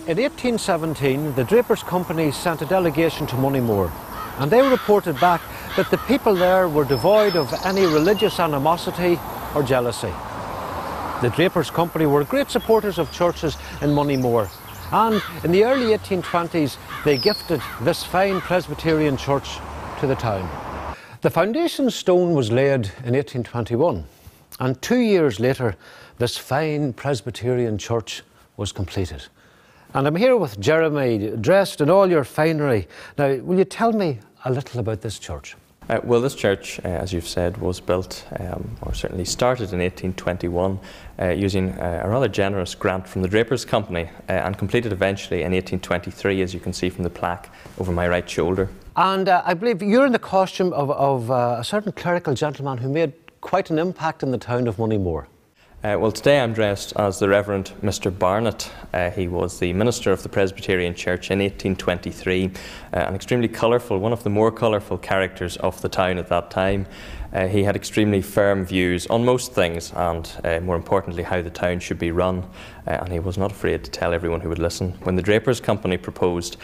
In 1817, the Drapers Company sent a delegation to Moneymore, and they reported back that the people there were devoid of any religious animosity or jealousy. The Drapers Company were great supporters of churches in Moneymore, and in the early 1820s they gifted this fine Presbyterian church to the town. The foundation stone was laid in 1821, and 2 years later this fine Presbyterian church was completed. And I'm here with Jeremy, dressed in all your finery. Now, will you tell me a little about this church? Well, this church, as you've said, was built, or certainly started in 1821, using a rather generous grant from the Drapers Company, and completed eventually in 1823, as you can see from the plaque over my right shoulder. And I believe you're in the costume of a certain clerical gentleman who made quite an impact in the town of Moneymore. Well, today I'm dressed as the Reverend Mr. Barnett. He was the minister of the Presbyterian Church in 1823, an extremely colourful, one of the more colourful characters of the town at that time. He had extremely firm views on most things, and more importantly how the town should be run, and he was not afraid to tell everyone who would listen. When the Drapers Company proposed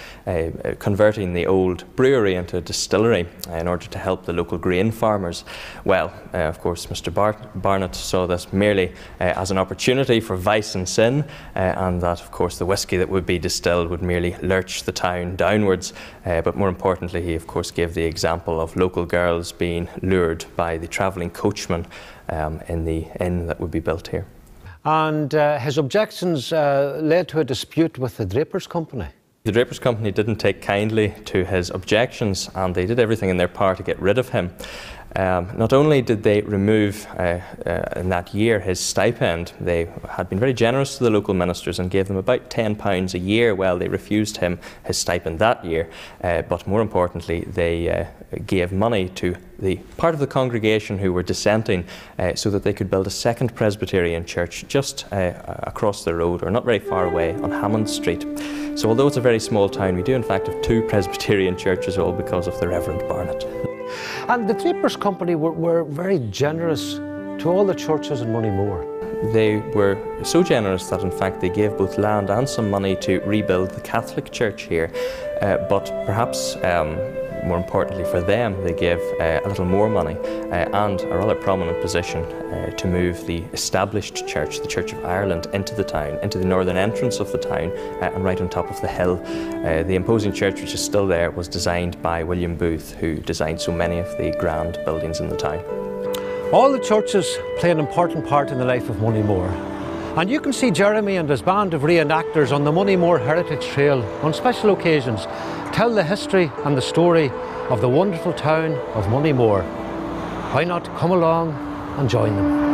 converting the old brewery into a distillery in order to help the local grain farmers, well, of course Mr. Barnett saw this merely as an opportunity for vice and sin, and that of course the whisky that would be distilled would merely lurch the town downwards, but more importantly he of course gave the example of local girls being lured by the travelling coachman in the inn that would be built here. And his objections led to a dispute with the Drapers Company. The Drapers Company didn't take kindly to his objections, and they did everything in their power to get rid of him. Not only did they remove in that year his stipend, they had been very generous to the local ministers and gave them about £10 a year while they refused him his stipend that year, but more importantly they gave money to the part of the congregation who were dissenting so that they could build a second Presbyterian church just across the road, or not very far away, on Hammond Street. So although it's a very small town, we do in fact have 2 Presbyterian churches, all because of the Reverend Barnett. And the Drapers Company were very generous to all the churches in Moneymore. They were so generous that in fact they gave both land and some money to rebuild the Catholic Church here, but perhaps more importantly for them, they gave a little more money and a rather prominent position to move the established church, the Church of Ireland, into the town, into the northern entrance of the town, and right on top of the hill. The imposing church, which is still there, was designed by William Booth, who designed so many of the grand buildings in the town. All the churches play an important part in the life of Moneymore. And you can see Jeremy and his band of reenactors on the Moneymore Heritage Trail on special occasions tell the history and the story of the wonderful town of Moneymore. Why not come along and join them?